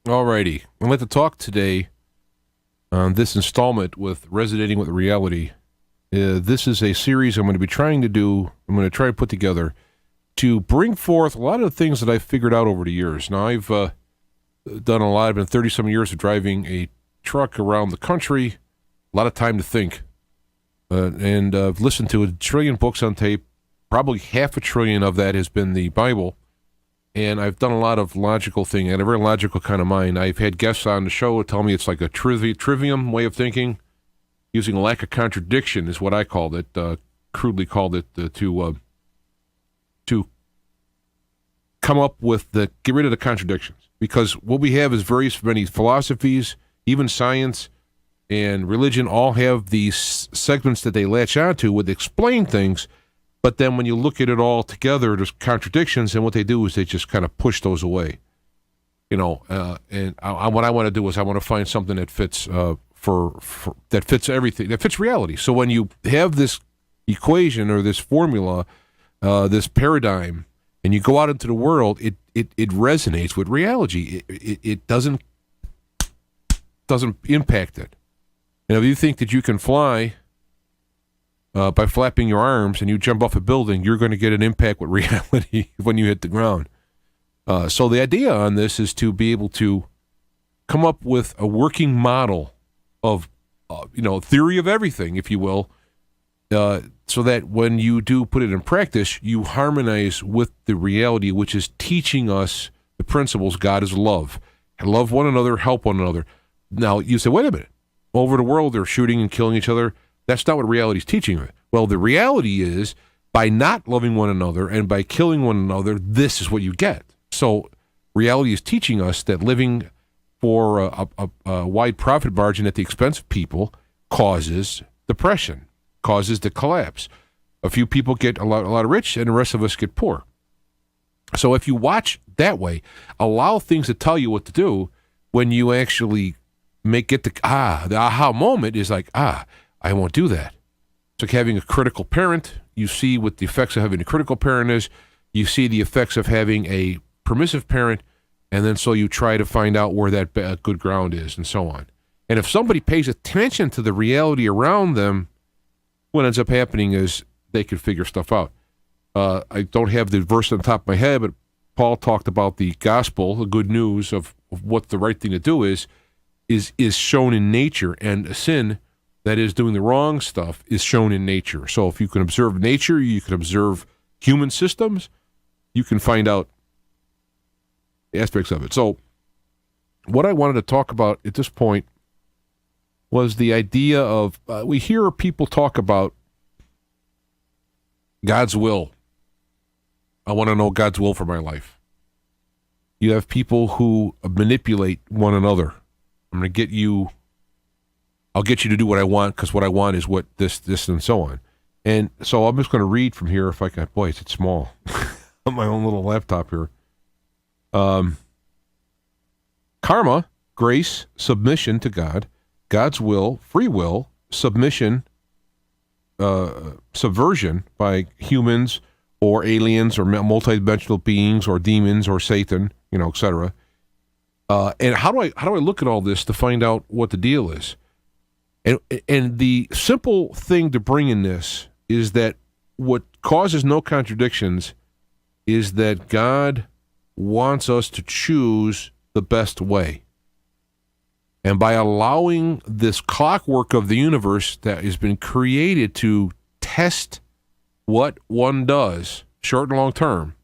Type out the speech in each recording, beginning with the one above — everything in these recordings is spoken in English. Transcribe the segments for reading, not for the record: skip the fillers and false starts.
Alrighty. I'd like to talk today on this installment with Resonating with Reality. This is a series I'm going to be trying to do, I'm going to try to put together to bring forth a lot of the things that I've figured out over the years. Now, I've done a lot. I've been 30-some years of driving a truck around the country, a lot of time to think. And I've listened to a trillion books on tape. Probably half a trillion of that has been the Bible. And I've done a lot of logical thing. I had a very logical kind of mind. I've had guests on the show who tell me it's like a trivium way of thinking. Using a lack of contradiction is what I called it, crudely called it, to come up with get rid of the contradictions. Because what we have is many philosophies, even science and religion all have these segments that they latch onto would explain things. But then when you look at it all together, there's contradictions, and what they do is they just kind of push those away. What I want to do is I want to find something that fits that fits everything, that fits reality. So when you have this equation or this formula, this paradigm, and you go out into the world, it resonates with reality. It doesn't impact it. And if you think that you can fly by flapping your arms and you jump off a building, you're going to get an impact with reality when you hit the ground. So the idea on this is to be able to come up with a working model of, theory of everything, if you will, so that when you do put it in practice, you harmonize with the reality, which is teaching us the principles. God is love. Love one another, help one another. Now, you say, wait a minute. Over the world, they're shooting and killing each other. That's not what reality is teaching us. Well, the reality is, by not loving one another and by killing one another, this is what you get. So reality is teaching us that living for a wide profit margin at the expense of people causes depression, causes the collapse. A few people get a lot of rich, and the rest of us get poor. So if you watch that way, allow things to tell you what to do, when you actually get the aha moment is like, I won't do that. It's like having a critical parent. You see what the effects of having a critical parent is. You see the effects of having a permissive parent, and then so you try to find out where that good ground is, and so on. And if somebody pays attention to the reality around them, what ends up happening is they can figure stuff out. I don't have the verse on the top of my head, but Paul talked about the gospel, the good news of what the right thing to do is shown in nature, and a sin that is doing the wrong stuff is shown in nature. So if you can observe nature, you can observe human systems, you can find out aspects of it. So what I wanted to talk about at this point was the idea of, we hear people talk about God's will. I want to know God's will for my life. You have people who manipulate one another. I'll get you to do what I want, because what I want is what this, and so on. And so I'm just going to read from here if I can. Boy, it's small. On my own little laptop here. Karma, grace, submission to God, God's will, free will, submission, subversion by humans or aliens or multidimensional beings or demons or Satan, etc. And how do I look at all this to find out what the deal is? And the simple thing to bring in this is that what causes no contradictions is that God wants us to choose the best way. And by allowing this clockwork of the universe that has been created to test what one does, short and long term,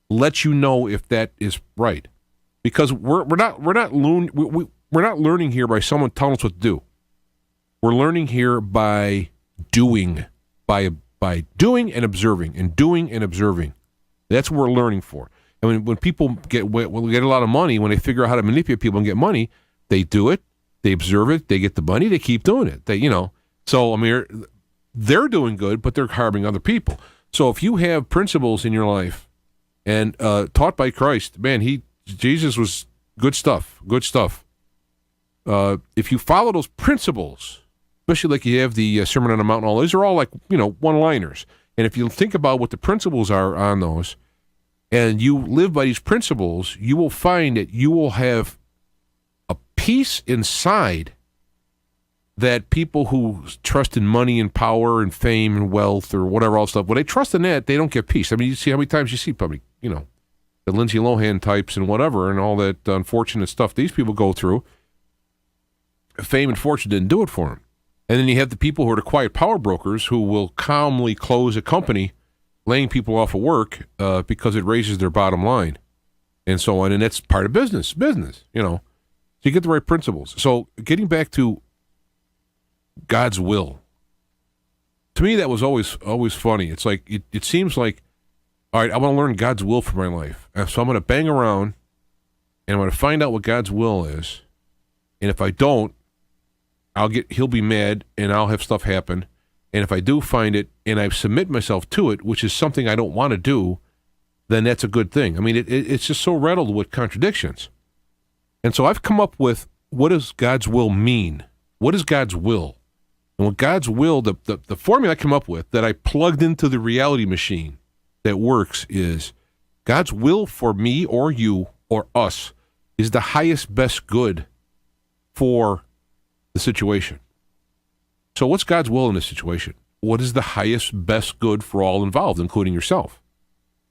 let you know if that is right. Because we're not learning here by someone telling us what to do. We're learning here by doing, by doing and observing, and doing and observing. That's what we're learning for. And when people get a lot of money, when they figure out how to manipulate people and get money, they do it, they observe it, they get the money, they keep doing it. So they're doing good, but they're harming other people. So if you have principles in your life and taught by Christ, man, Jesus was good stuff. If you follow those principles, especially like you have the Sermon on the Mount, all these are all like, one-liners. And if you think about what the principles are on those, and you live by these principles, you will find that you will have peace inside that people who trust in money and power and fame and wealth or whatever else stuff, when they trust in that, they don't get peace. I mean, you see how many times you see probably, the Lindsay Lohan types and whatever and all that unfortunate stuff these people go through. Fame and fortune didn't do it for them. And then you have the people who are the quiet power brokers who will calmly close a company, laying people off of work because it raises their bottom line and so on. And that's part of business, So you get the right principles. So getting back to God's will. To me, that was always funny. It's like, it seems like, all right, I want to learn God's will for my life. So I'm going to bang around and I'm going to find out what God's will is. And if I don't, he'll be mad and I'll have stuff happen. And if I do find it and I submit myself to it, which is something I don't want to do, then that's a good thing. I mean, it's just so riddled with contradictions. And so I've come up with, what does God's will mean? What is God's will? And what God's will, the formula I come up with that I plugged into the reality machine that works is God's will for me or you or us is the highest, best good for the situation. So what's God's will in this situation? What is the highest, best good for all involved, including yourself?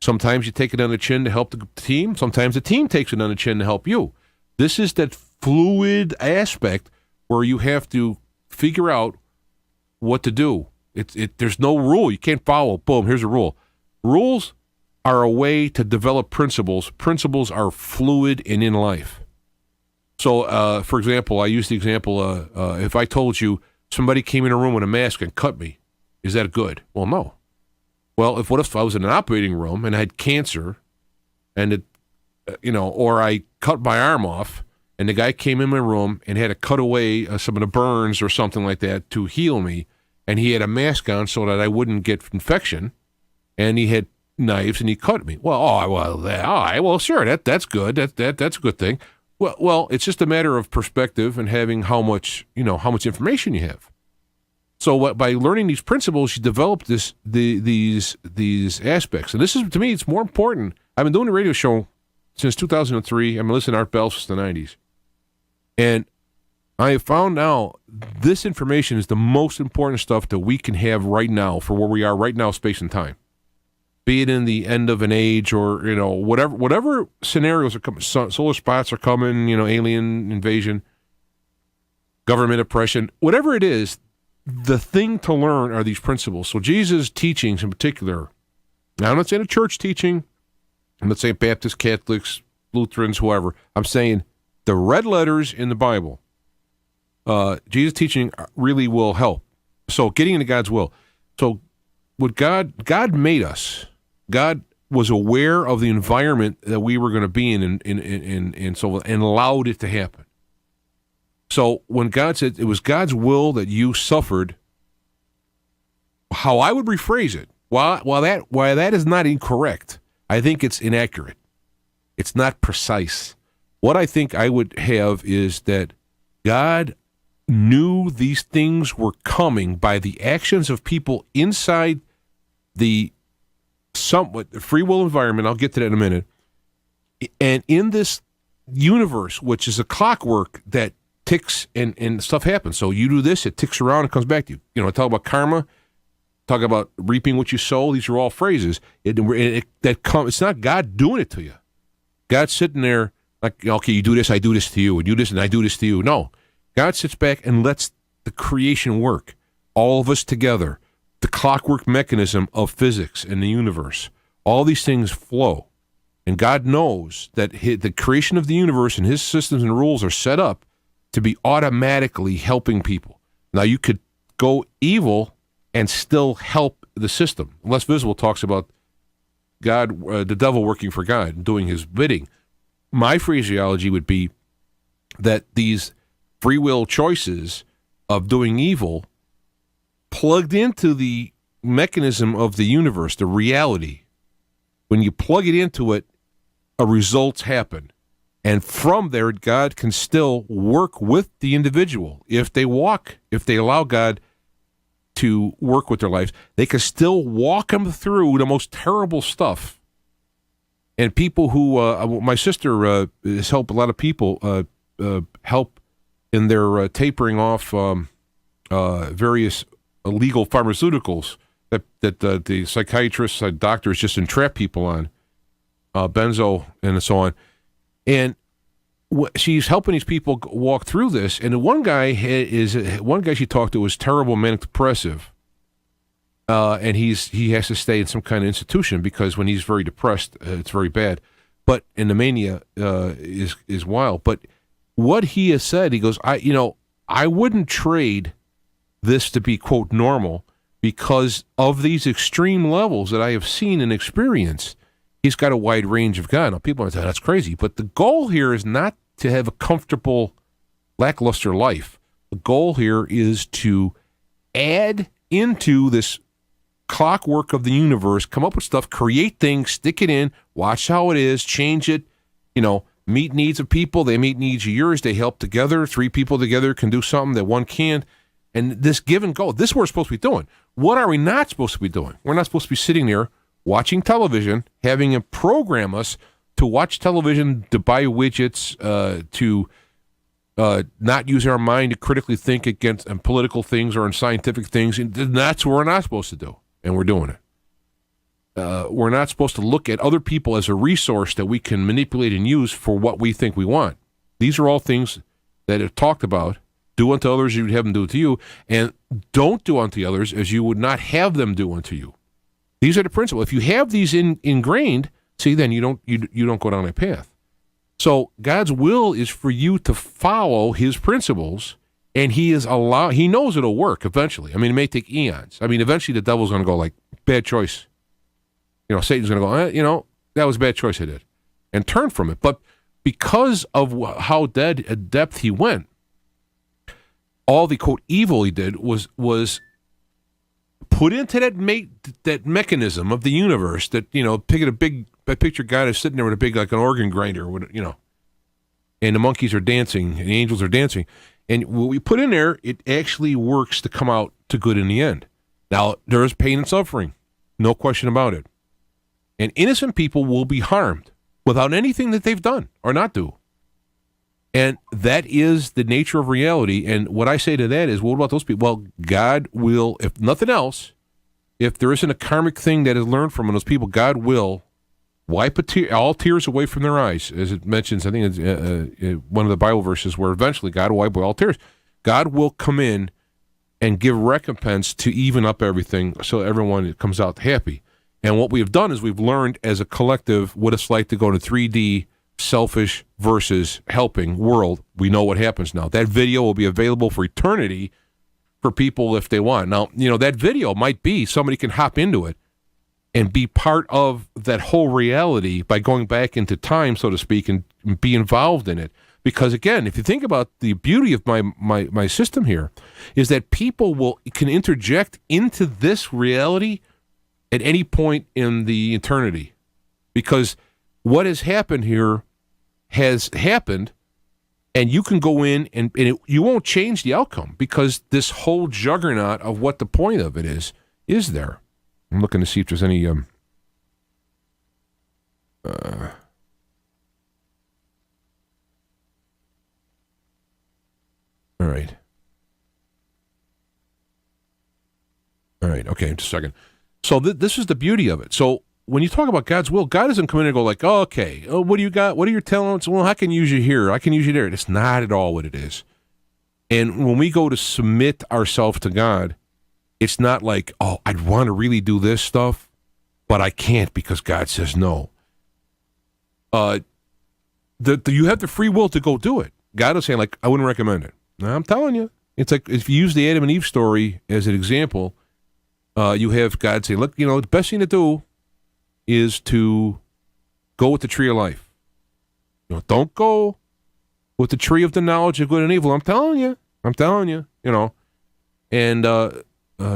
Sometimes you take it on the chin to help the team. Sometimes the team takes it on the chin to help you. This is that fluid aspect where you have to figure out what to do. There's no rule. You can't follow. Boom, here's a rule. Rules are a way to develop principles. Principles are fluid and in life. So, for example, I use the example, if I told you somebody came in a room with a mask and cut me, is that good? Well, no. Well, what if I was in an operating room and I had cancer and or I cut my arm off and the guy came in my room and had to cut away some of the burns or something like that to heal me, and he had a mask on so that I wouldn't get infection, and he had knives and he cut me. Well, sure, that's good. That's a good thing. Well, it's just a matter of perspective and having how much information you have. So by learning these principles, you develop these aspects. And this is, to me, it's more important. I've been doing a radio show since 2003. I've been listening to Art Bell since the 90s. And I have found now this information is the most important stuff that we can have right now for where we are right now, space and time. Be it in the end of an age or, whatever scenarios are coming, solar spots are coming, alien invasion, government oppression, whatever it is, the thing to learn are these principles. So Jesus' teachings in particular, now I'm not saying a church teaching, I'm not saying Baptists, Catholics, Lutherans, whoever, I'm saying the red letters in the Bible, Jesus' teaching really will help. So getting into God's will. So what God made us. God was aware of the environment that we were going to be in and allowed it to happen. So when God said it was God's will that you suffered, how I would rephrase it, while that is not incorrect, I think it's inaccurate. It's not precise. What I think I would have is that God knew these things were coming by the actions of people inside the somewhat free will environment. I'll get to that in a minute. And in this universe, which is a clockwork that ticks and stuff happens. So you do this, it ticks around, it comes back to you. I talk about karma, talk about reaping what you sow. These are all phrases. It's not God doing it to you. God's sitting there like, okay, you do this, I do this to you, and you do this, and I do this to you. No. God sits back and lets the creation work. All of us together. The clockwork mechanism of physics and the universe. All these things flow. And God knows that the creation of the universe and his systems and rules are set up to be automatically helping people. Now, you could go evil and still help the system. Les Visible talks about God, the devil working for God, and doing his bidding. My phraseology would be that these free will choices of doing evil plugged into the mechanism of the universe, the reality. When you plug it into it, results happen. And from there, God can still work with the individual. If they allow God to work with their lives, they can still walk them through the most terrible stuff. And people who, my sister has helped a lot of people help and they're tapering off various illegal pharmaceuticals that the psychiatrists, doctors just entrap people on, benzo and so on. And she's helping these people walk through this. And one guy she talked to was terrible manic depressive, and he has to stay in some kind of institution because when he's very depressed, it's very bad. But and the mania is wild. But what he has said, he goes, I wouldn't trade this to be, quote, normal because of these extreme levels that I have seen and experienced. He's got a wide range of God. Now, people are saying that's crazy, but the goal here is not to have a comfortable, lackluster life. The goal here is to add into this clockwork of the universe, come up with stuff, create things, stick it in, watch how it is, change it, meet needs of people, they meet needs of yours, they help together, 3 people together can do something that one can't, and this give and go, this is what we're supposed to be doing. What are we not supposed to be doing? We're not supposed to be sitting there watching television, having it program us to watch television, to buy widgets, to not use our mind to critically think against political things or on scientific things, and that's what we're not supposed to do, and we're doing it. We're not supposed to look at other people as a resource that we can manipulate and use for what we think we want. These are all things that are talked about. Do unto others as you would have them do to you, and don't do unto others as you would not have them do unto you. These are the principles. If you have these ingrained, see, then you don't go down that path. So God's will is for you to follow His principles, and He knows it'll work eventually. I mean, it may take eons. I mean, eventually the devil's going to go like, bad choice. Satan's going to go, that was a bad choice I did, and turn from it. But because of how depth he went, all the, quote, evil he did was put into that mechanism of the universe that, I picture God is sitting there with a big, like an organ grinder, and the monkeys are dancing and the angels are dancing. And what we put in there, it actually works to come out to good in the end. Now, there is pain and suffering, no question about it. And innocent people will be harmed without anything that they've done or not do. And that is the nature of reality. And what I say to that is, what about those people? Well, God will, if nothing else, if there isn't a karmic thing that is learned from those people, God will wipe all tears away from their eyes, as it mentions, I think it's one of the Bible verses where eventually God will wipe away all tears. God will come in and give recompense to even up everything so everyone comes out happy. And what we have done is we've learned as a collective what it's like to go to 3D selfish versus helping world. We know what happens now. That video will be available for eternity for people if they want. Now, that video might be somebody can hop into it and be part of that whole reality by going back into time, so to speak, and be involved in it. Because again, if you think about the beauty of my system here, is that people can interject into this reality at any point in the eternity. Because what has happened here has happened, and you can go in and you won't change the outcome because this whole juggernaut of what the point of it is there. I'm looking to see if there's any all right. Okay, just a second. So this is the beauty of it. So when you talk about God's will, God doesn't come in and go like, what do you got? What are your talents? Well, I can use you here. I can use you there. It's not at all what it is. And when we go to submit ourselves to God, it's not like, I'd want to really do this stuff, but I can't because God says no. You have the free will to go do it. God is saying, like, I wouldn't recommend it. Now, I'm telling you. It's like if you use the Adam and Eve story as an example, you have God say, look, the best thing to do is to go with the tree of life. Don't go with the tree of the knowledge of good and evil. I'm telling you. And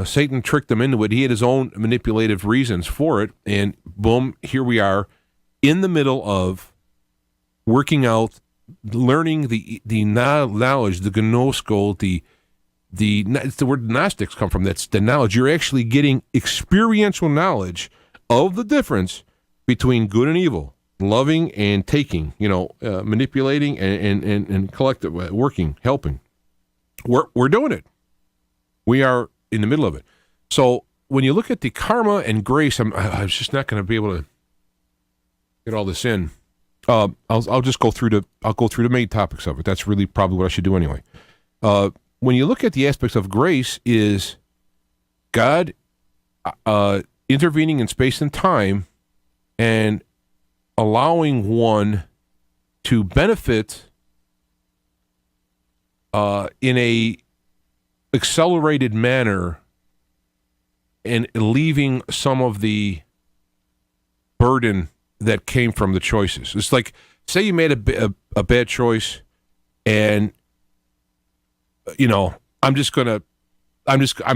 Satan tricked them into it. He had his own manipulative reasons for it. And boom, here we are in the middle of working out, learning the knowledge, the gnosko, it's the word Gnostics come from. That's the knowledge. You're actually getting experiential knowledge of the difference between good and evil, loving and taking, manipulating and collective, working, helping. We're doing it. We are in the middle of it. So when you look at the karma and grace, I was just not going to be able to get all this in. I'll just go through the main topics of it. That's really probably what I should do anyway. When you look at the aspects of grace, is God intervening in space and time and allowing one to benefit in a accelerated manner and leaving some of the burden that came from the choices. It's like, say you made a bad choice, and I'm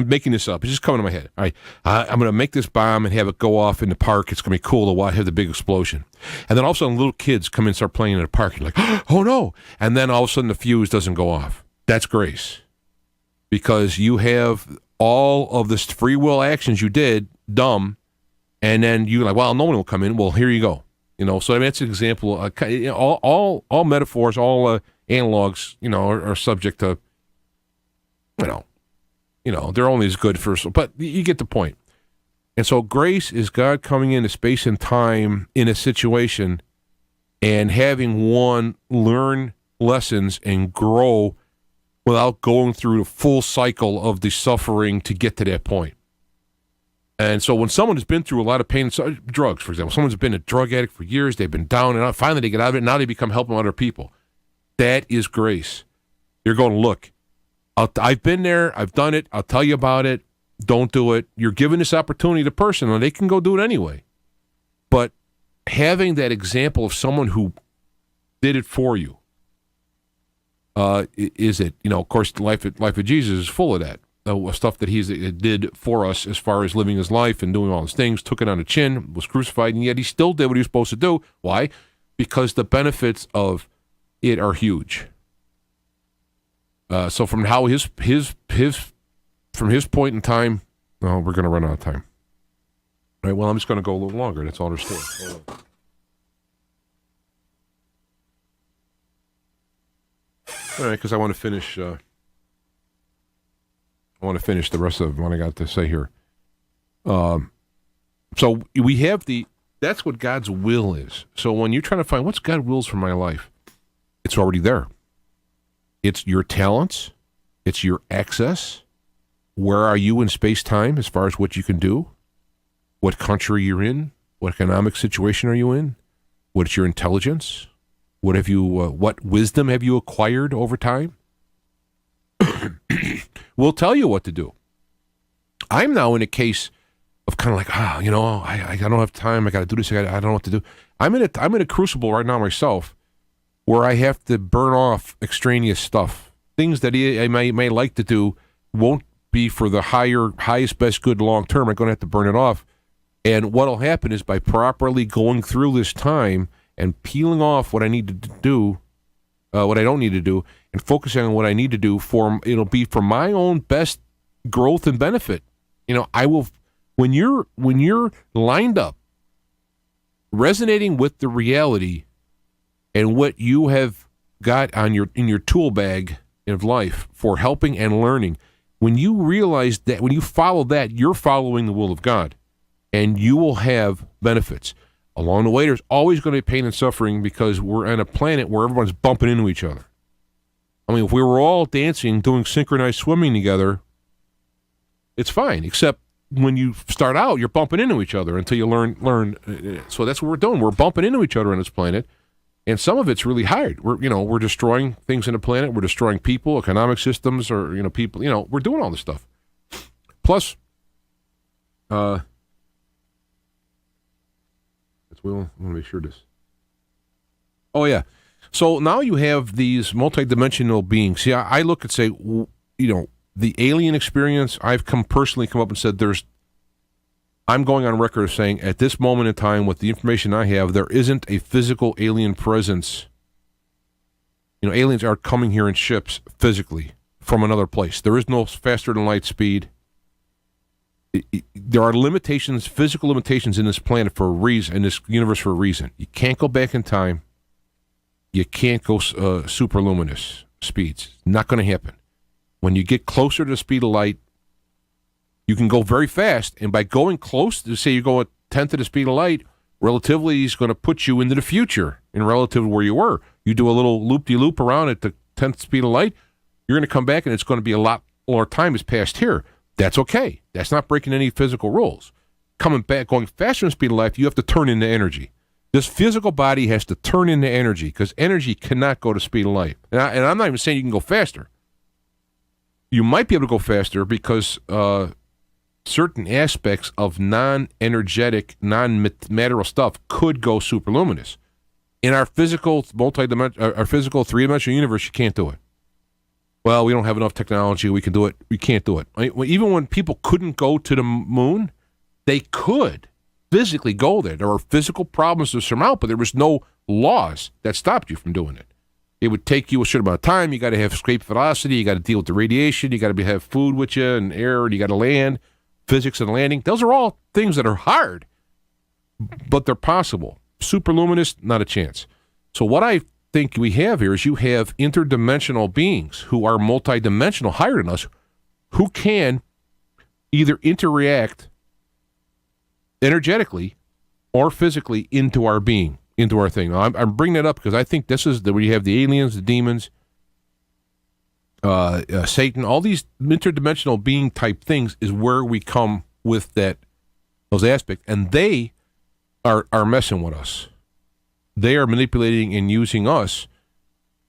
making this up. It's just coming to my head. All right, I'm going to make this bomb and have it go off in the park. It's going to be cool to watch, have the big explosion. And then all of a sudden, little kids come in and start playing in the park. You're like, oh no. And then all of a sudden, the fuse doesn't go off. That's grace. Because you have all of this free will actions you did, dumb, and then you're like, well, no one will come in. Well, here you go. So that's an example. All metaphors, all analogs, are subject to, they're only as good for, but you get the point. And so grace is God coming into space and time in a situation and having one learn lessons and grow without going through the full cycle of the suffering to get to that point. And so when someone has been through a lot of pain, drugs, for example, someone's been a drug addict for years, they've been down and out, finally they get out of it, and now they become helping other people. That is grace. You're going, look, I've been there, I've done it, I'll tell you about it, don't do it. You're giving this opportunity to the person, and they can go do it anyway. But having that example of someone who did it for you, is it? Of course, the life of Jesus is full of that. Stuff that he did for us as far as living his life and doing all his things, took it on the chin, was crucified, and yet he still did what he was supposed to do. Why? Because the benefits of it are huge. So from how from his point in time, we're going to run out of time. All right, well, I'm just going to go a little longer. That's all there's to it. All right, because I want to finish. I want to finish the rest of what I got to say here. So we have that's what God's will is. So when you're trying to find what's God's wills for my life, it's already there. It's your talents. It's your access. Where are you in space-time as far as what you can do? What country you're in? What economic situation are you in? What's your intelligence? What wisdom have you acquired over time? We'll tell you what to do. I'm now in a case of kind of like, I don't have time. I got to do this. I don't know what to do. I'm in a crucible right now myself, where I have to burn off extraneous stuff. Things that I may like to do won't be for the highest, best good long term. I'm going to have to burn it off. And what will happen is by properly going through this time and peeling off what I need to do, what I don't need to do, and focusing on what I need to do, it'll be for my own best growth and benefit. I will, when you're lined up, resonating with the reality and what you have got in your tool bag of life for helping and learning, when you realize that, when you follow that, you're following the will of God, and you will have benefits. Along the way, there's always going to be pain and suffering because we're on a planet where everyone's bumping into each other. I mean, if we were all dancing, doing synchronized swimming together, it's fine, except when you start out, you're bumping into each other until you learn. So that's what we're doing. We're bumping into each other on this planet, and some of it's really hard. We're destroying things on the planet. We're destroying people, economic systems, or people. We're doing all this stuff. Plus, we want to make sure this. Oh yeah, so now you have these multidimensional beings. See, I look and say, the alien experience. I've personally come up and said I'm going on record of saying at this moment in time, with the information I have, there isn't a physical alien presence. Aliens are coming here in ships physically from another place. There is no faster than light speed. There are limitations, physical limitations in this planet for a reason, in this universe for a reason. You can't go back in time. You can't go super luminous speeds. Not going to happen. when you get closer to the speed of light, you can go very fast. And by going close, to say you go a tenth of the speed of light, relatively is going to put you into the future in relative to where you were. You do a little loop-de-loop around at the 10th speed of light, you're going to come back and it's going to be a lot more time has passed here. That's okay. That's not breaking any physical rules. Coming back, going faster than the speed of light, you have to turn into energy. This physical body has to turn into energy because energy cannot go to speed of light. And I'm not even saying you can go faster. You might be able to go faster because certain aspects of non-energetic, non-material stuff could go superluminous. In our physical our physical three-dimensional universe, you can't do it. Well, we don't have enough technology. We can do it. We can't do it. Even when people couldn't go to the moon, they could physically go there. There were physical problems to surmount, but there was no laws that stopped you from doing it. It would take you a certain amount of time. You got to have escape velocity. You got to deal with the radiation. You got to have food with you and air, and you got to land. Physics and landing. Those are all things that are hard, but they're possible. Superluminous, not a chance. So what I think we have here is you have interdimensional beings who are multidimensional, higher than us, who can either interact energetically or physically into our being, into our thing. Now, I'm bringing that up because I think this is where you have the aliens, the demons, Satan, all these interdimensional being type things is where we come with those aspects, and they are messing with us. They are manipulating and using us,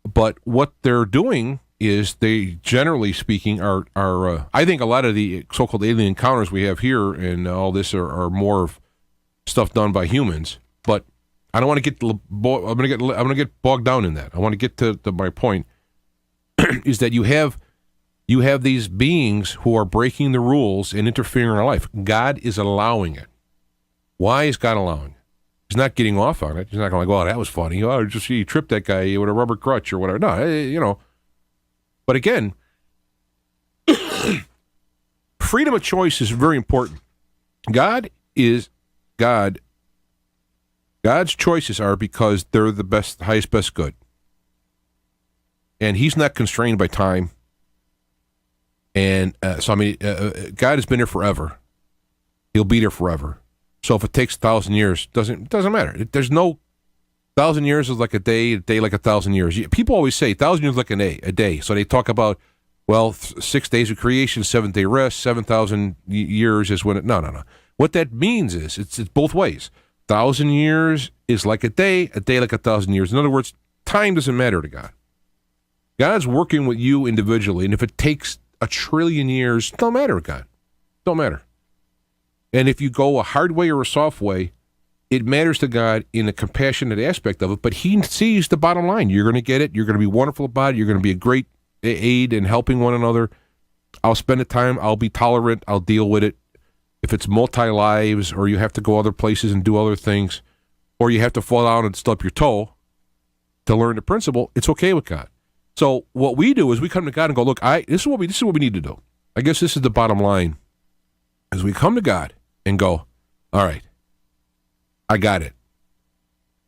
but what they're doing is they, generally speaking, are I think a lot of the so-called alien encounters we have here and all this are more of stuff done by humans. But I don't want to get I'm going to get bogged down in that. I want to get to my point is that you have these beings who are breaking the rules and interfering in our life. God is allowing it. Why is God allowing it? He's not getting off on it. He's not going like, oh, that was funny. Oh, just you tripped that guy with a rubber crutch or whatever. No, But again, freedom of choice is very important. God is God. God's choices are because they're the best, highest, best good. And he's not constrained by time. And God has been there forever. He'll be there forever. So if it takes 1,000 years, doesn't matter. There's no 1,000 years is like a day like 1,000 years. People always say 1,000 years like a day. So they talk about, 6 days of creation, 7-day rest, 7,000 years is when it. No. What that means is it's both ways. 1,000 years is like a day like 1,000 years. In other words, time doesn't matter to God. God's working with you individually, and if it takes 1 trillion years, don't matter to God. Don't matter. And if you go a hard way or a soft way, it matters to God in a compassionate aspect of it, but he sees the bottom line. You're going to get it. You're going to be wonderful about it. You're going to be a great aid in helping one another. I'll spend the time. I'll be tolerant. I'll deal with it. If it's multi-lives or you have to go other places and do other things, or you have to fall down and stub your toe to learn the principle, it's okay with God. So what we do is we come to God and go, look, this is what we need to do. I guess this is the bottom line. As we come to God and go, all right, I got it.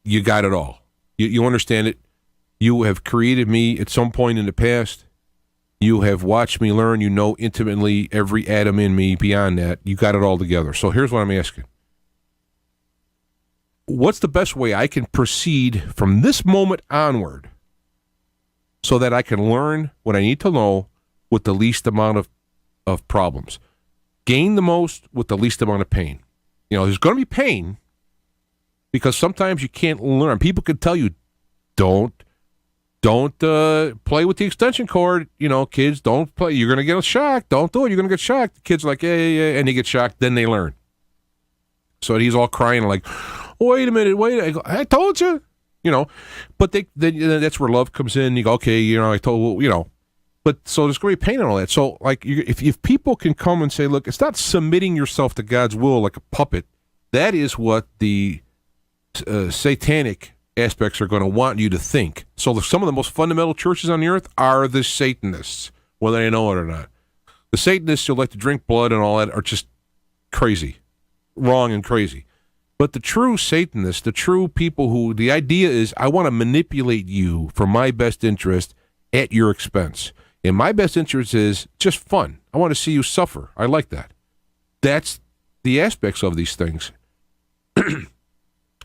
You got it all. You understand it. You have created me at some point in the past. You have watched me learn. You know intimately every atom in me. Beyond that, you got it all together. So here's what I'm asking. What's the best way I can proceed from this moment onward so that I can learn what I need to know with the least amount of problems? Gain the most with the least amount of pain. There's going to be pain because sometimes you can't learn. People can tell you, don't play with the extension cord. Kids, don't play. You're going to get shocked. Don't do it. You're going to get shocked. The kids are like, yeah, and they get shocked. Then they learn. So he's all crying like, wait a minute, I told you. But that's where love comes in. You go, okay, I told, But so there's going to be pain and all that. So if people can come and say, look, it's not submitting yourself to God's will like a puppet. That is what the satanic aspects are going to want you to think. So some of the most fundamental churches on the earth are the Satanists, whether they know it or not. The Satanists who like to drink blood and all that are just crazy, wrong and crazy. But the true Satanists, the true people who, the idea is, I want to manipulate you for my best interest at your expense. And my best interest is just fun. I want to see you suffer. I like that. That's the aspects of these things.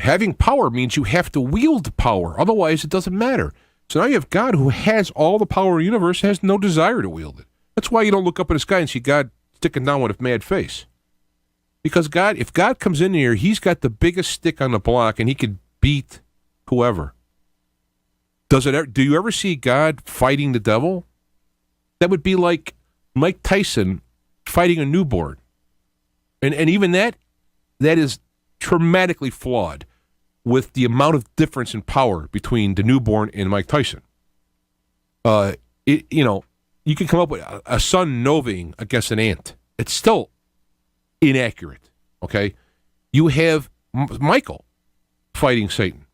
Having power means you have to wield power. Otherwise, it doesn't matter. So now you have God who has all the power in the universe, has no desire to wield it. That's why you don't look up in the sky and see God sticking down with a mad face. Because God, if God comes in here, he's got the biggest stick on the block and he could beat whoever. Do you ever see God fighting the devil? That would be like Mike Tyson fighting a newborn. And even that is dramatically flawed with the amount of difference in power between the newborn and Mike Tyson. You can come up with a sun novaing against an ant. It's still inaccurate, okay? You have Michael fighting Satan.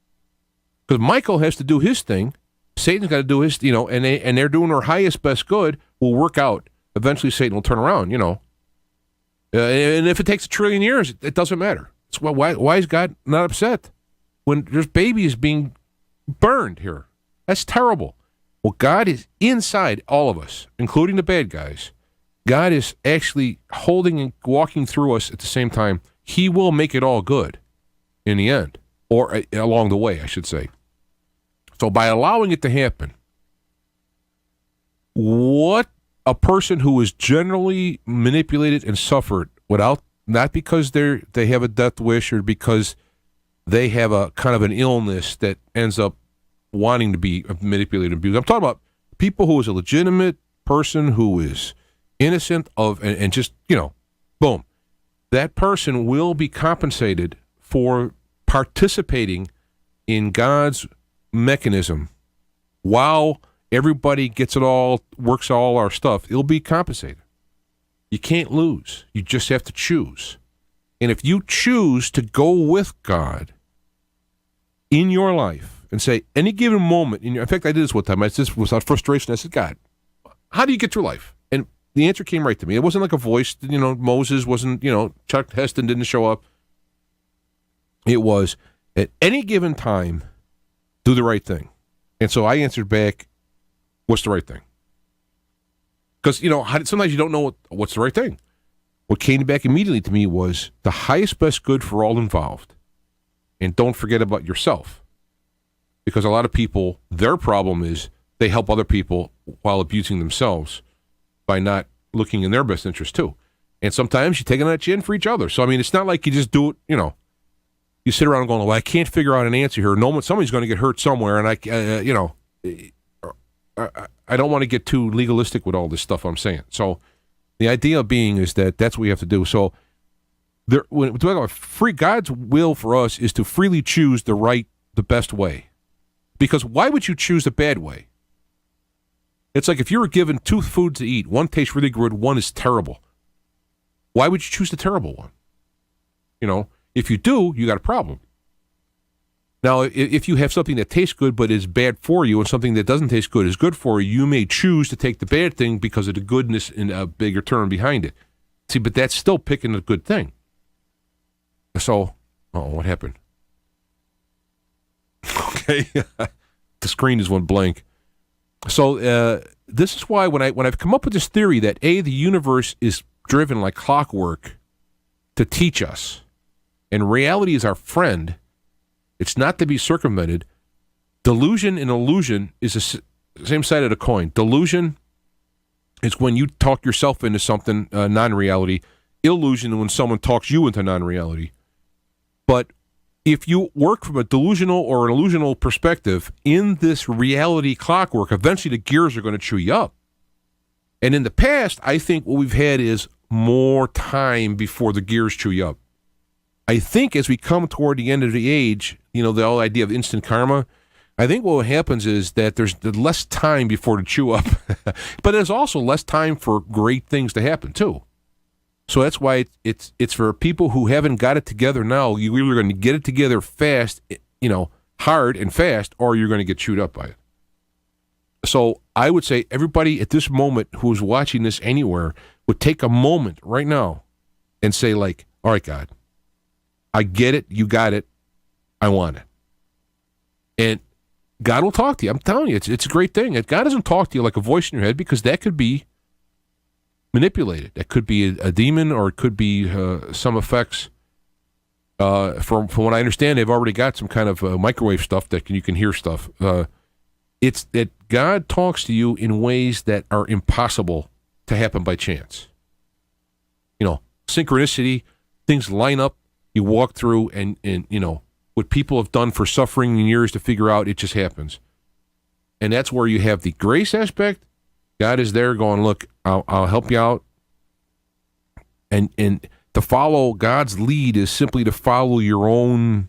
Because Michael has to do his thing. Satan's got to do his, and they're doing their highest, best good will work out. Eventually Satan will turn around, and if it takes 1 trillion years, it doesn't matter. It's why is God not upset when there's babies being burned here? That's terrible. Well, God is inside all of us, including the bad guys. God is actually holding and walking through us at the same time. He will make it all good in the end, or along the way, I should say. So by allowing it to happen, what a person who is generally manipulated and suffered without, not because they have a death wish or because they have a kind of an illness that ends up wanting to be manipulated and abused. I'm talking about people who is a legitimate person who is innocent of, and just, boom. That person will be compensated for participating in God's mechanism while everybody gets it all, works all our stuff. It'll be compensated. You can't lose. You just have to choose. And if you choose to go with God in your life and say, any given moment, in fact, I did this one time. I just was out of frustration. I said, God, how do you get through life? And the answer came right to me. It wasn't like a voice. Moses wasn't, Chuck Heston didn't show up. It was, at any given time, do the right thing. And so I answered back, what's the right thing? Because, sometimes you don't know what's the right thing. What came back immediately to me was the highest, best good for all involved. And don't forget about yourself. Because a lot of people, their problem is they help other people while abusing themselves by not looking in their best interest too. And sometimes you take it on the chin for each other. So, it's not like you just do it, you sit around going, well, I can't figure out an answer here. No, somebody's going to get hurt somewhere, and I don't want to get too legalistic with all this stuff I'm saying. So the idea being is that that's what we have to do. So when we're talking about free, God's will for us is to freely choose the best way. Because why would you choose the bad way? It's like if you were given 2 foods to eat, one tastes really good, one is terrible. Why would you choose the terrible one? If you do, you got a problem. Now, if you have something that tastes good but is bad for you and something that doesn't taste good is good for you, you may choose to take the bad thing because of the goodness and a bigger term behind it. See, but that's still picking a good thing. So, what happened? Okay, the screen just went blank. So this is why when I've come up with this theory that the universe is driven like clockwork to teach us, and reality is our friend, it's not to be circumvented. Delusion and illusion is the same side of the coin. Delusion is when you talk yourself into something, non-reality. Illusion is when someone talks you into non-reality. But if you work from a delusional or an illusional perspective in this reality clockwork, eventually the gears are going to chew you up. And in the past, I think what we've had is more time before the gears chew you up. I think as we come toward the end of the age, the whole idea of instant karma, I think what happens is that there's less time before the chew up, but there's also less time for great things to happen too. So that's why it's for people who haven't got it together now. You're either going to get it together fast, hard and fast, or you're going to get chewed up by it. So I would say everybody at this moment who's watching this anywhere would take a moment right now and say, like, all right, God, I get it. You got it. I want it. And God will talk to you. I'm telling you, it's a great thing. God doesn't talk to you like a voice in your head, because that could be manipulated. That could be a demon, or it could be some effects. From what I understand, they've already got some kind of microwave stuff that you can hear stuff. It's that God talks to you in ways that are impossible to happen by chance. Synchronicity, things line up, you walk through, and what people have done for suffering in years to figure out, it just happens. And that's where you have the grace aspect. God is there going, look, I'll help you out. And to follow God's lead is simply to follow your own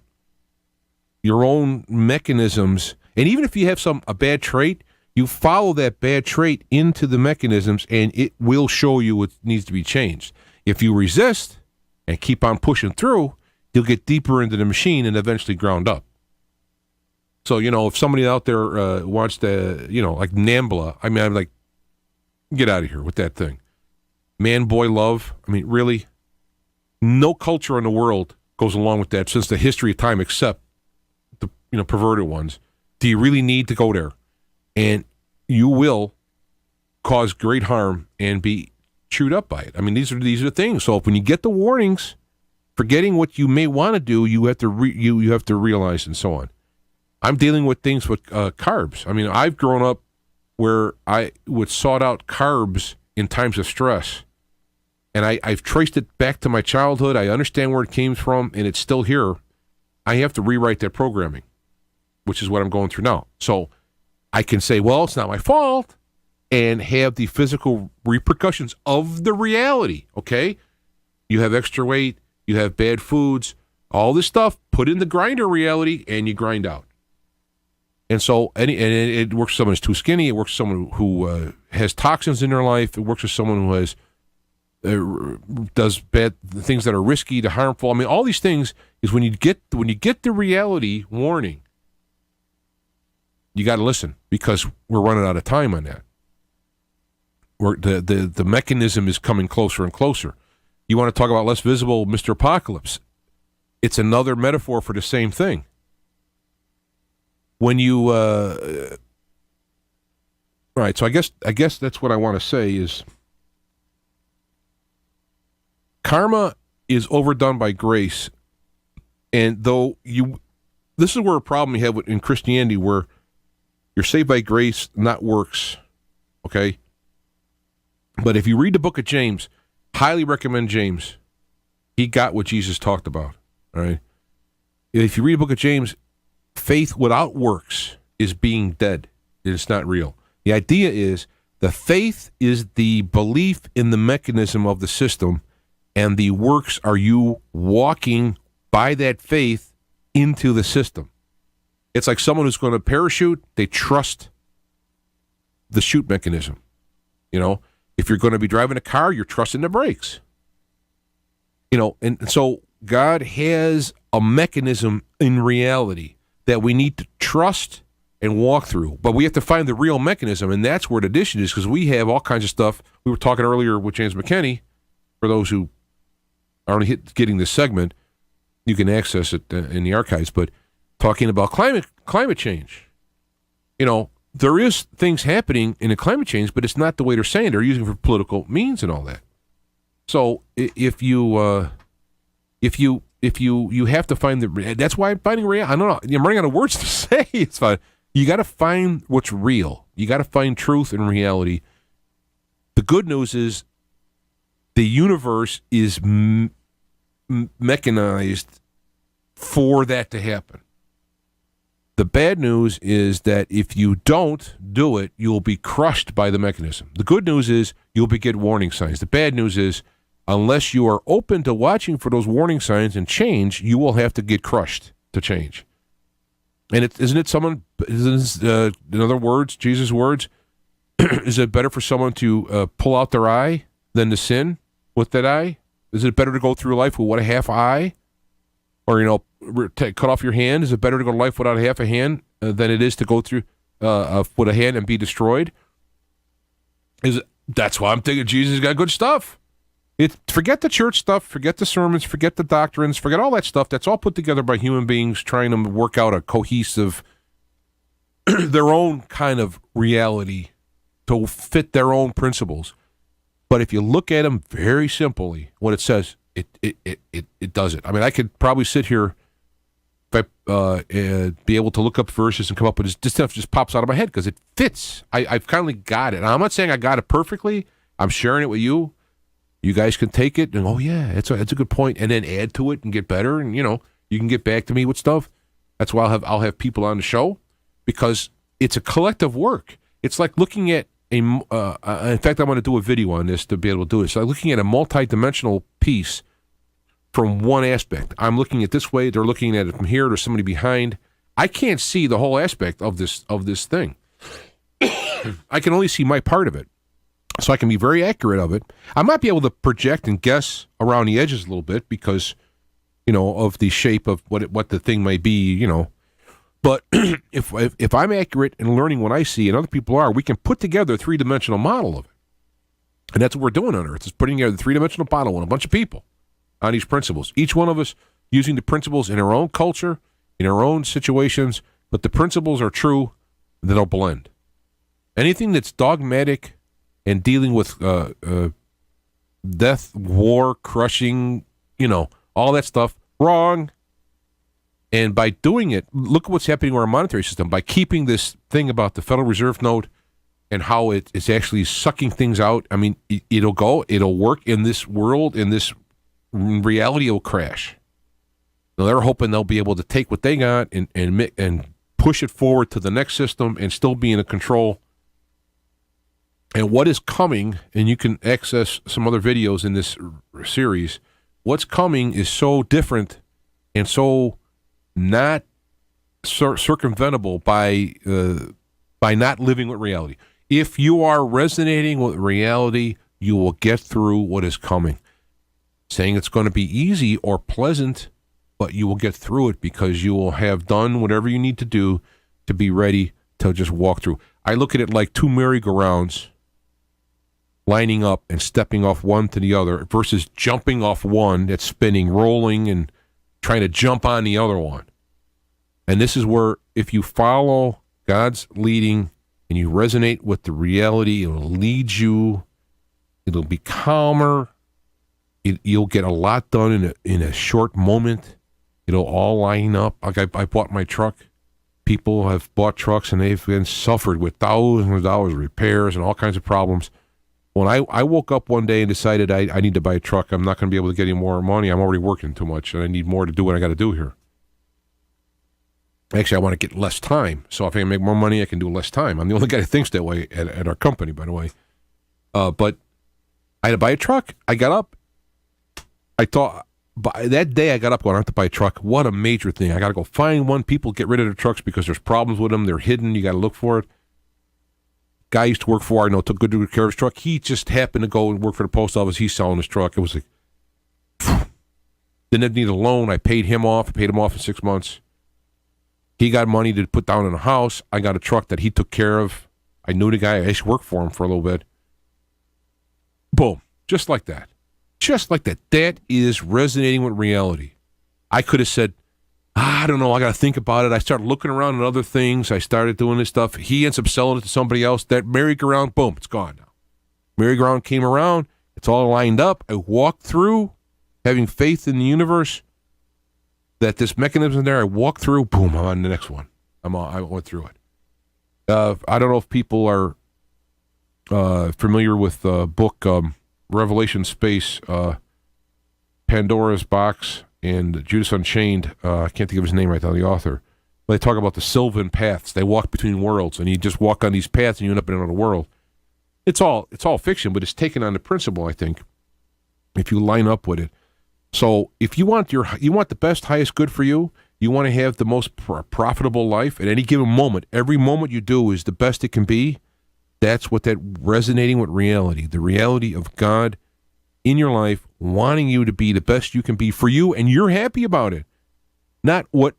mechanisms. And even if you have a bad trait, you follow that bad trait into the mechanisms, and it will show you what needs to be changed. If you resist and keep on pushing through, you'll get deeper into the machine and eventually ground up. So, if somebody out there wants to, like NAMBLA, I'm like, get out of here with that thing. Man-boy love, really? No culture in the world goes along with that since the history of time, except the perverted ones. Do you really need to go there? And you will cause great harm and be chewed up by it. These are the things. So when you get the warnings, forgetting what you may want to do, you have to you have to realize, and so on. I'm dealing with things with carbs. I've grown up where I would sought out carbs in times of stress. And I've traced it back to my childhood. I understand where it came from, and it's still here. I have to rewrite that programming, which is what I'm going through now. So I can say, well, it's not my fault, and have the physical repercussions of the reality, okay? You have extra weight, you have bad foods, all this stuff, put in the grinder reality, and you grind out. And so it works for someone who's too skinny. It works for someone who has toxins in their life. It works for someone who has does bad things that are risky to harmful. All these things is when you get the reality warning, you got to listen, because we're running out of time on that. The mechanism is coming closer and closer. You want to talk about less visible, Mr. Apocalypse? It's another metaphor for the same thing. When you, right? So I guess that's what I want to say is, karma is overdone by grace, and this is where a problem you have in Christianity, where you're saved by grace, not works. Okay. But if you read the book of James, highly recommend James. He got what Jesus talked about. All right. If you read the book of James, faith without works is being dead. It's not real. The idea is the faith is the belief in the mechanism of the system, and the works are you walking by that faith into the system. It's like someone who's going to parachute, they trust the chute mechanism. If you're going to be driving a car, you're trusting the brakes. And so God has a mechanism in reality that we need to trust and walk through. But we have to find the real mechanism, and that's where the addition is, because we have all kinds of stuff. We were talking earlier with James McKinney. For those who aren't getting this segment, you can access it in the archives, but talking about climate change. There is things happening in the climate change, but it's not the way they're saying. They're using it for political means and all that. So if you have to find that's why I'm finding real. I don't know. I'm running out of words to say. It's fine. You got to find what's real. You got to find truth and reality. The good news is the universe is mechanized for that to happen. The bad news is that if you don't do it, you'll be crushed by the mechanism. The good news is you'll get warning signs. The bad news is unless you are open to watching for those warning signs and change, you will have to get crushed to change. And in other words, Jesus' words, is it better for someone to pull out their eye than to sin with that eye? Is it better to go through life with a half eye? Or, cut off your hand? Is it better to go to life without a half a hand than it is to go through with a hand and be destroyed? That's why I'm thinking Jesus got good stuff. Forget the church stuff, forget the sermons, forget the doctrines, forget all that stuff. That's all put together by human beings trying to work out a cohesive their own kind of reality to fit their own principles. But if you look at them very simply, what it says, it does it. I mean, I could probably sit here, be able to look up verses and come up with this stuff just pops out of my head because it fits. I've kind of got it. And I'm not saying I got it perfectly. I'm sharing it with you. You guys can take it and, oh, yeah, it's a good point, and then add to it and get better. And, you can get back to me with stuff. That's why I'll have people on the show, because it's a collective work. It's like looking at in fact, I want to do a video on this to be able to do it. So I'm looking at a multidimensional piece from one aspect. I'm looking at this way. They're looking at it from here. There's somebody behind. I can't see the whole aspect of this thing. I can only see my part of it. So I can be very accurate of it. I might be able to project and guess around the edges a little bit because, of the shape of what the thing may be, But if I'm accurate in learning what I see and other people are, we can put together a three-dimensional model of it. And that's what we're doing on Earth, is putting together a three-dimensional model with a bunch of people on these principles. Each one of us using the principles in our own culture, in our own situations, but the principles are true, they'll blend. Anything that's dogmatic and dealing with death, war, crushing, all that stuff, wrong. And by doing it, look at what's happening in our monetary system. By keeping this thing about the Federal Reserve note and how it's actually sucking things out, I mean, it'll work in this world, in this reality, it'll crash. Now, they're hoping they'll be able to take what they got and push it forward to the next system and still be in control. And what is coming, and you can access some other videos in this series, what's coming is so different and so not circumventable by not living with reality. If you are resonating with reality, you will get through what is coming. Saying it's going to be easy or pleasant, but you will get through it because you will have done whatever you need to do to be ready to just walk through. I look at it like two merry-go-rounds lining up and stepping off one to the other versus jumping off one that's spinning, rolling, and trying to jump on the other one. And this is where, if you follow God's leading and you resonate with the reality, it'll lead you. It'll be calmer. You'll get a lot done in a short moment. It'll all line up. Like I bought my truck. People have bought trucks and they've been suffered with thousands of dollars of repairs and all kinds of problems. When I woke up one day and decided I need to buy a truck, I'm not going to be able to get any more money. I'm already working too much, and I need more to do what I got to do here. Actually, I want to get less time. So if I can make more money, I can do less time. I'm the only guy who thinks that way at our company, by the way. But I had to buy a truck. I got up. I thought, that day I got up going, I have to buy a truck. What a major thing. I got to go find one. People get rid of their trucks because there's problems with them. They're hidden. You got to look for it. Guy I used to work for, I know, took good care of his truck. He just happened to go and work for the post office. He's selling his truck. It was like, didn't need a loan. I paid him off. I paid him off in 6 months. He got money to put down in a house. I got a truck that he took care of. I knew the guy. I used to work for him for a little bit. Boom. Just like that. Just like that. That is resonating with reality. I could have said, I don't know, I got to think about it. I started looking around at other things. I started doing this stuff. He ends up selling it to somebody else. That merry-go-round, boom, it's gone now. Merry-go-round came around. It's all lined up. I walked through, having faith in the universe that this mechanism there, I walked through, boom, I'm on the next one. I went through it. I don't know if people are familiar with the book Revelation Space, Pandora's Box, and Judas Unchained. I can't think of his name right now, the author. But they talk about the Sylvan paths. They walk between worlds, and you just walk on these paths, and you end up in another world. It's all fiction, but it's taken on the principle, I think, if you line up with it. So if you want the best, highest good for you, you want to have the most profitable life at any given moment. Every moment you do is the best it can be. That's what that resonating with reality, the reality of God in your life, wanting you to be the best you can be for you, and you're happy about it. Not what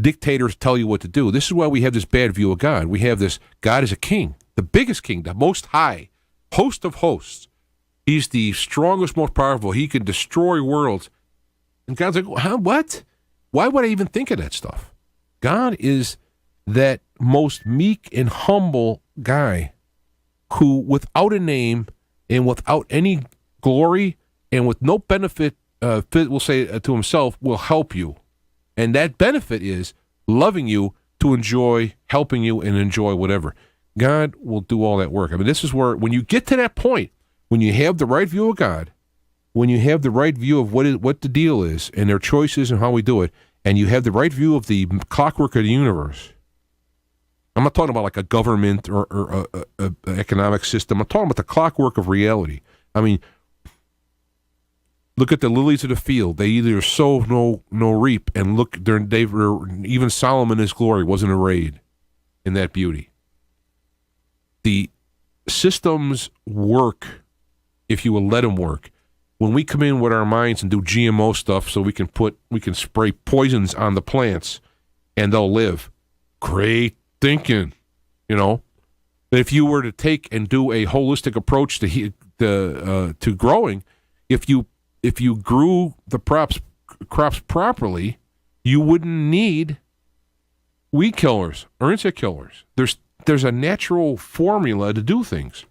dictators tell you what to do. This is why we have this bad view of God. We have this, God is a king, the biggest king, the most high, host of hosts. He's the strongest, most powerful. He can destroy worlds. And God's like, huh, what? Why would I even think of that stuff? God is that most meek and humble guy who, without a name and without any glory and with no benefit, will say to himself, will help you. And that benefit is loving you to enjoy, helping you, and enjoy whatever. God will do all that work. I mean, this is where, when you get to that point, when you have the right view of God, when you have the right view of what the deal is and their choices and how we do it, and you have the right view of the clockwork of the universe. I'm not talking about like a government or a economic system. I'm talking about the clockwork of reality. I mean, look at the lilies of the field. They either sow no reap, and look, even Solomon in his glory wasn't arrayed in that beauty. The systems work if you will let them work. When we come in with our minds and do GMO stuff so we can spray poisons on the plants and they'll live. Great thinking, But if you were to take and do a holistic approach to growing, if you grew the crops properly, you wouldn't need weed killers or insect killers. There's a natural formula to do things.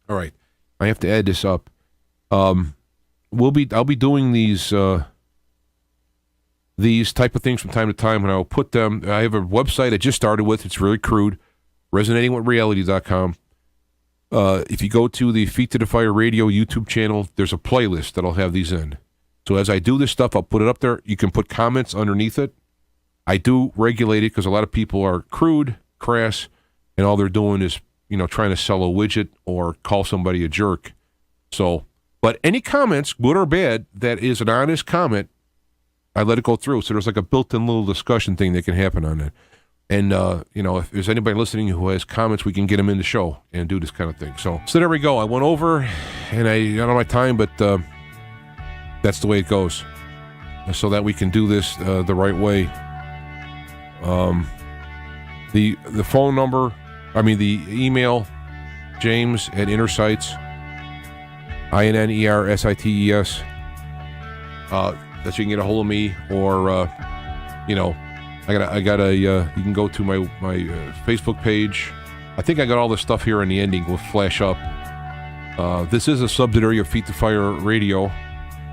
All right, I have to add this up. I'll be doing these type of things from time to time, and I'll put them. I have a website I just started with. It's really crude, resonatingwithreality.com. If you go to the Feet to the Fire Radio YouTube channel, there's a playlist that'll have these in. So as I do this stuff, I'll put it up there. You can put comments underneath it. I do regulate it because a lot of people are crude, crass, and all they're doing is, trying to sell a widget or call somebody a jerk. So, but any comments, good or bad, that is an honest comment, I let it go through. So there's like a built-in little discussion thing that can happen on it. And, if there's anybody listening who has comments, we can get them in the show and do this kind of thing. So there we go. I went over, and I got on my time, but that's the way it goes. So that we can do this the right way. The phone number, the email, James at Innersights, INNERSITES. That you can get a hold of me, or you can go to my Facebook page. I think I got all this stuff here in the ending will flash up. This is a subsidiary of Feet to Fire Radio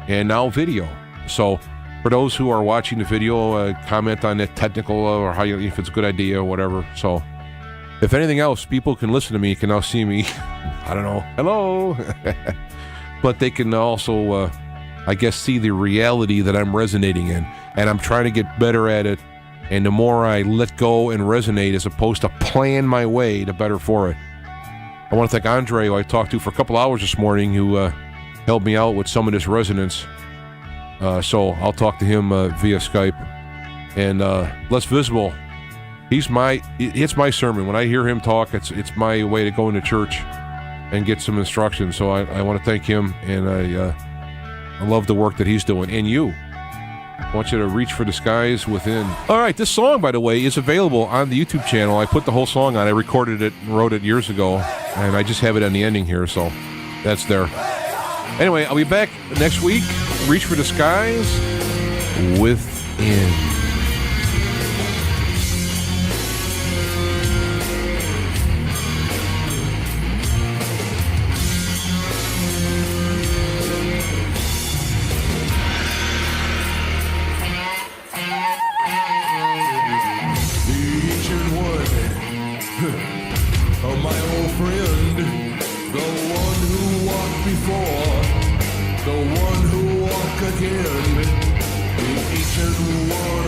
and now video. So for those who are watching the video, comment on it, technical or if it's a good idea or whatever. So if anything else, people can listen to me, can now see me. I don't know. Hello. But they can also, see the reality that I'm resonating in. And I'm trying to get better at it. And the more I let go and resonate as opposed to plan my way, the better for it. I want to thank Andre, who I talked to for a couple hours this morning, who helped me out with some of this resonance. So I'll talk to him via Skype. And Less Visible, it's my sermon. When I hear him talk, it's my way to go into church and get some instruction. So I want to thank him, and I love the work that he's doing. And you. I want you to reach for the skies within. All right, this song, by the way, is available on the YouTube channel. I put the whole song on. I recorded it and wrote it years ago, and I just have it on the ending here, so that's there. Anyway, I'll be back next week. Reach for the skies within. Again, the ancient one.